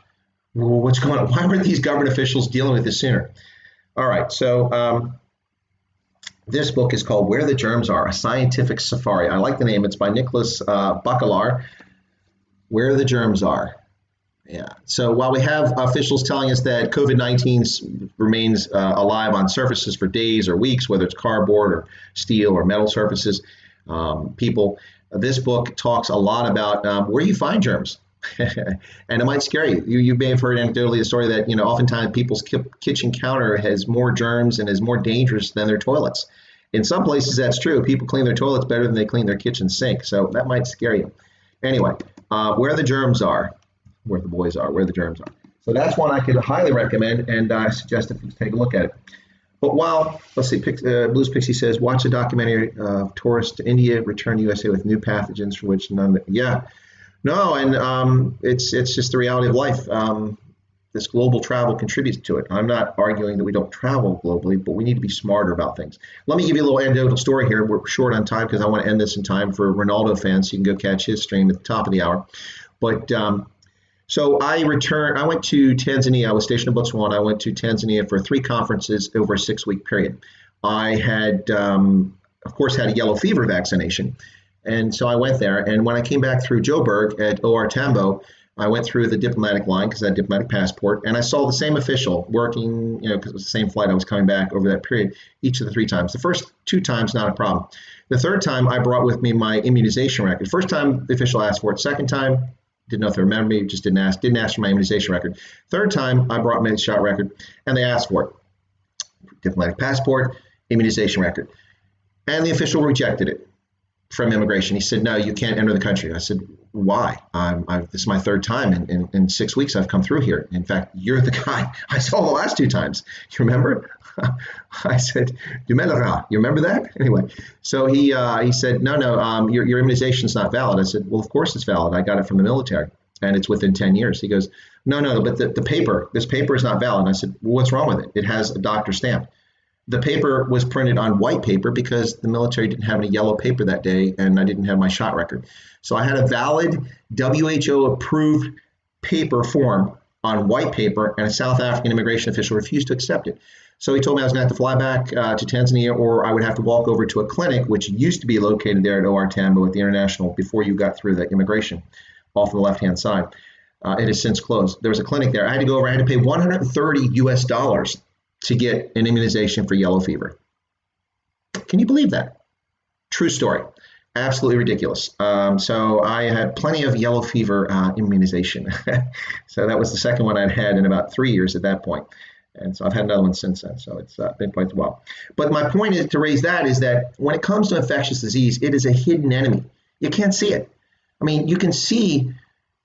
what's going on? Why weren't these government officials dealing with this sooner? All right, so This book is called Where the Germs Are, A Scientific Safari. I like the name. It's by Nicholas Bacalar. Where the Germs Are. Yeah. So while we have officials telling us that COVID-19 remains alive on surfaces for days or weeks, whether it's cardboard or steel or metal surfaces, this book talks a lot about where you find germs. And it might scare you. You may have heard anecdotally the story that, oftentimes people's kitchen counter has more germs and is more dangerous than their toilets. In some places, that's true. People clean their toilets better than they clean their kitchen sink. So that might scare you. Anyway, where the germs are, where the boys are, where the germs are. So that's one I could highly recommend, and I suggest if you take a look at it. But let's see, Blues Pixie says, watch a documentary of tourists to India, return to USA with new pathogens for which none. Yeah. No, and it's just the reality of life. This global travel contributes to it. I'm not arguing that we don't travel globally, but we need to be smarter about things. Let me give you a little anecdotal story here. We're short on time because I want to end this in time for Ronaldo fans, so you can go catch his stream at the top of the hour. But so I went to Tanzania. I was stationed in Black Swan. I went to Tanzania for 3 conferences over a 6-week period. I had, of course, had a yellow fever vaccination. And so I went there. And when I came back through Joburg at OR Tambo, I went through the diplomatic line because I had a diplomatic passport. And I saw the same official working, because it was the same flight I was coming back over that period, each of the 3 times. The first 2 times, not a problem. The 3rd time, I brought with me my immunization record. First time, the official asked for it. Second time, didn't know if they remember me, just didn't ask for my immunization record. 3rd time, I brought my shot record, and they asked for it. Diplomatic passport, immunization record. And the official rejected it from immigration. He said, no, you can't enter the country. I said, why? This is my 3rd time in 6 weeks I've come through here. In fact, you're the guy I saw the last 2 times. You remember? I said, you remember that? Anyway, so he said, no, your immunization is not valid. I said, well, of course it's valid. I got it from the military, and it's within 10 years. He goes, no, but this paper is not valid. And I said, well, what's wrong with it? It has a doctor stamp. The paper was printed on white paper because the military didn't have any yellow paper that day, and I didn't have my shot record. So I had a valid WHO-approved paper form on white paper, and a South African immigration official refused to accept it. So he told me I was going to have to fly back to Tanzania, or I would have to walk over to a clinic, which used to be located there at OR Tambo at the International before you got through the immigration, off on the left-hand side. It has since closed. There was a clinic there. I had to go over. I had to pay $130 US to get an immunization for yellow fever. Can you believe that? True story. Absolutely ridiculous. So I had plenty of yellow fever immunization. So that was the second one I'd had in about 3 years at that point. And so I've had another one since then. So it's been quite a while. But my point is to raise that is that when it comes to infectious disease, it is a hidden enemy. You can't see it. I mean, you can see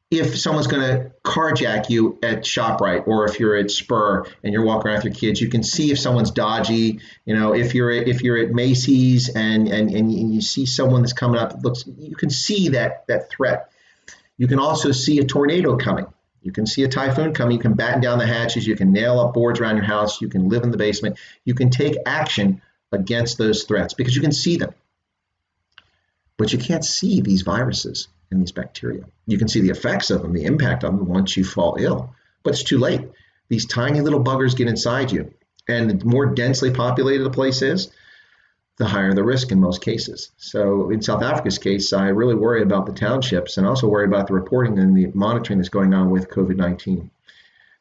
if someone's going to carjack you at ShopRite, or if you're at Spur and you're walking around with your kids, you can see if someone's dodgy. If you're at Macy's and you see someone that's coming up, you can see that threat. You can also see a tornado coming. You can see a typhoon coming. You can batten down the hatches. You can nail up boards around your house. You can live in the basement. You can take action against those threats because you can see them. But you can't see these viruses and these bacteria. You can see the effects of them, the impact of them once you fall ill, but it's too late. These tiny little buggers get inside you, and the more densely populated a place is, the higher the risk in most cases. So in South Africa's case, I really worry about the townships and also worry about the reporting and the monitoring that's going on with COVID-19.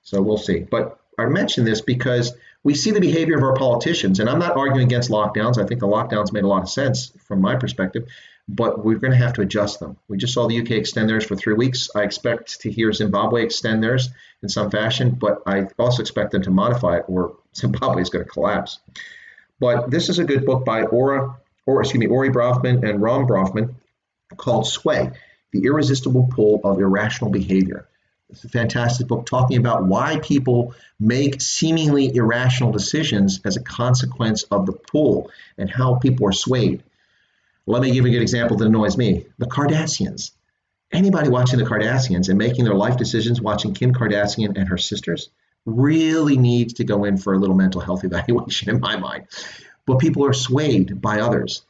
So we'll see. But I mention this because we see the behavior of our politicians, and I'm not arguing against lockdowns. I think the lockdowns made a lot of sense from my perspective, but we're going to have to adjust them. We just saw the UK extend theirs for 3 weeks. I expect to hear Zimbabwe extend theirs in some fashion, but I also expect them to modify it, or Zimbabwe is going to collapse. But this is a good book by Ori Brofman and Ram Brofman called Sway, The Irresistible Pull of Irrational Behavior. It's a fantastic book talking about why people make seemingly irrational decisions as a consequence of the pull and how people are swayed. Let me give you a good example that annoys me. The Kardashians. Anybody watching the Kardashians and making their life decisions, watching Kim Kardashian and her sisters, really needs to go in for a little mental health evaluation in my mind. But people are swayed by others.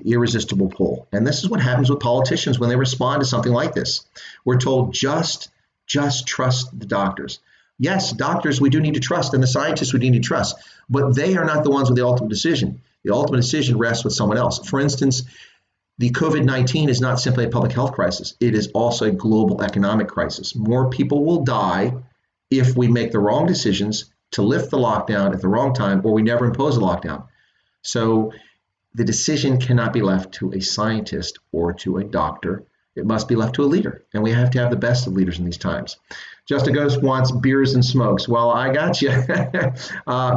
Irresistible pull. And this is what happens with politicians when they respond to something like this. We're told just trust the doctors. Yes, doctors we do need to trust, and the scientists we need to trust, but they are not the ones with the ultimate decision. The ultimate decision rests with someone else. For instance, the COVID-19 is not simply a public health crisis. It is also a global economic crisis. More people will die if we make the wrong decisions to lift the lockdown at the wrong time, or we never impose a lockdown. So the decision cannot be left to a scientist or to a doctor. It must be left to a leader. And we have to have the best of leaders in these times. Just a Ghost wants beers and smokes. Well, I got you.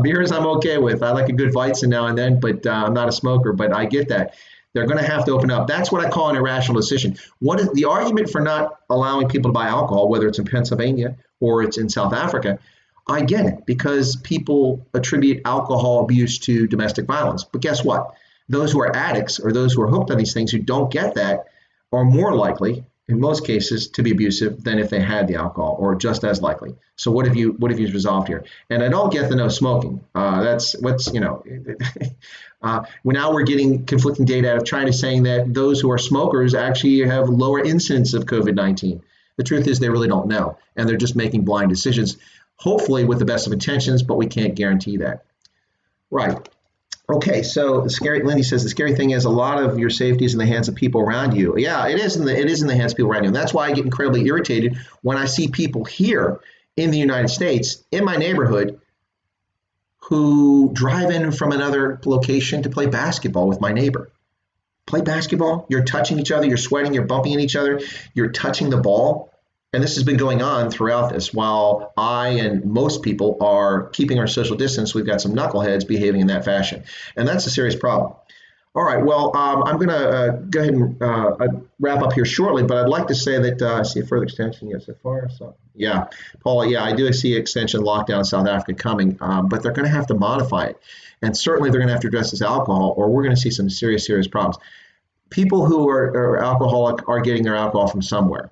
Beers I'm okay with. I like a good Weizen now and then, but I'm not a smoker, but I get that. They're going to have to open up. That's what I call an irrational decision. What is the argument for not allowing people to buy alcohol, whether it's in Pennsylvania or it's in South Africa? I get it, because people attribute alcohol abuse to domestic violence. But guess what? Those who are addicts or those who are hooked on these things who don't get that are more likely, in most cases, to be abusive than if they had the alcohol, or just as likely. So what have you resolved here? And I don't get the no smoking. That's what's, now we're getting conflicting data out of China saying that those who are smokers actually have lower incidence of COVID-19. The truth is they really don't know, and they're just making blind decisions, hopefully with the best of intentions, but we can't guarantee that. Right. Okay, so Lindy says the scary thing is a lot of your safety is in the hands of people around you. Yeah, it is in the hands of people around you. And that's why I get incredibly irritated when I see people here in the United States, in my neighborhood, who drive in from another location to play basketball with my neighbor. Play basketball, you're touching each other, you're sweating, you're bumping into each other, you're touching the ball. And this has been going on throughout this. While I and most people are keeping our social distance, we've got some knuckleheads behaving in that fashion. And that's a serious problem. All right, well, I'm going to go ahead and wrap up here shortly, but I'd like to say that I see a further extension yet so far. So, yeah, Paula, yeah, I do see extension lockdown in South Africa coming, but they're going to have to modify it. And certainly they're going to have to address this alcohol, or we're going to see some serious, serious problems. People who are alcoholic are getting their alcohol from somewhere.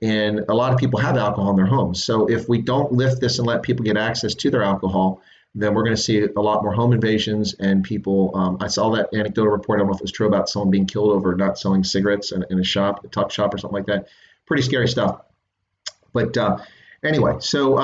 And a lot of people have alcohol in their homes. So if we don't lift this and let people get access to their alcohol, then we're going to see a lot more home invasions and people. I saw that anecdotal report. I don't know if it was true about someone being killed over not selling cigarettes in a shop, a tuck shop or something like that. Pretty scary stuff. But anyway, so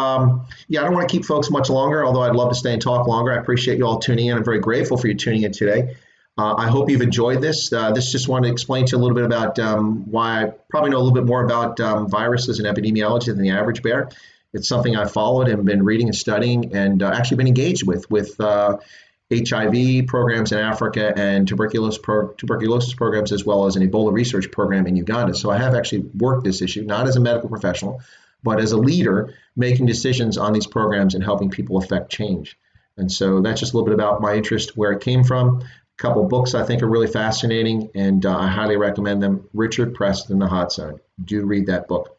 yeah, I don't want to keep folks much longer, although I'd love to stay and talk longer. I appreciate you all tuning in. I'm very grateful for you tuning in today. I hope you've enjoyed this. This just wanted to explain to you a little bit about why I probably know a little bit more about viruses and epidemiology than the average bear. It's something I've followed and been reading and studying and actually been engaged with HIV programs in Africa and tuberculosis programs, as well as an Ebola research program in Uganda. So I have actually worked this issue, not as a medical professional, but as a leader making decisions on these programs and helping people affect change. And so that's just a little bit about my interest, where it came from. Couple books I think are really fascinating, and I highly recommend them. Richard Preston, The Hot Zone. Do read that book.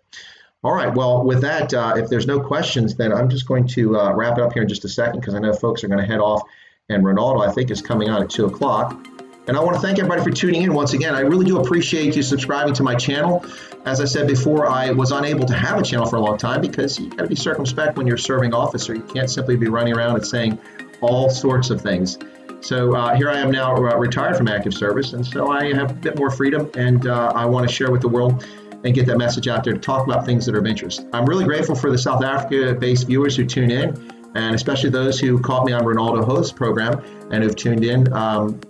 All right, well, with that, if there's no questions, then I'm just going to wrap it up here in just a second, because I know folks are going to head off, and Ronaldo, I think, is coming on at 2 o'clock. And I want to thank everybody for tuning in once again. I really do appreciate you subscribing to my channel. As I said before, I was unable to have a channel for a long time because you got to be circumspect when you're serving officer. You can't simply be running around and saying all sorts of things. So here I am now retired from active service, and so I have a bit more freedom, and I want to share with the world and get that message out there to talk about things that are of interest. I'm really grateful for the South Africa-based viewers who tune in, and especially those who caught me on Ronaldo Host's program and who've tuned in.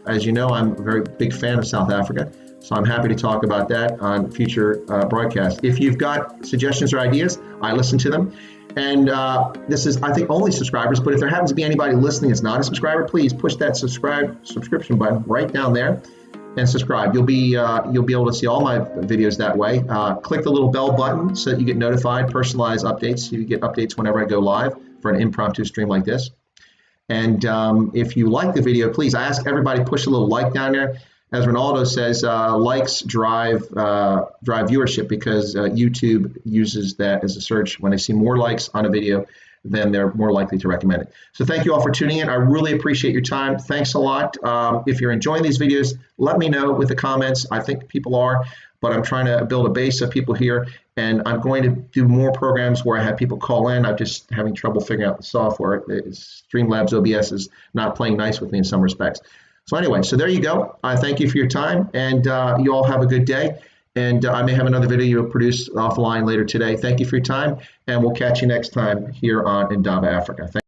As you know, I'm a very big fan of South Africa, so I'm happy to talk about that on future broadcasts. If you've got suggestions or ideas, I listen to them. And this is, I think, only subscribers, but if there happens to be anybody listening that's not a subscriber, please push that subscription button right down there and subscribe. You'll be able to see all my videos that way. Click the little bell button so that you get notified, personalized updates. You get updates whenever I go live for an impromptu stream like this. And if you like the video, please, I ask everybody push a little like down there. As Ronaldo says, likes drive viewership, because YouTube uses that as a search. When they see more likes on a video, then they're more likely to recommend it. So thank you all for tuning in. I really appreciate your time. Thanks a lot. If you're enjoying these videos, let me know with the comments. I think people are, but I'm trying to build a base of people here, and I'm going to do more programs where I have people call in. I'm just having trouble figuring out the software. Streamlabs OBS is not playing nice with me in some respects. So anyway, so there you go. I thank you for your time, and you all have a good day. And I may have another video produced offline later today. Thank you for your time, and we'll catch you next time here on Indaba Africa.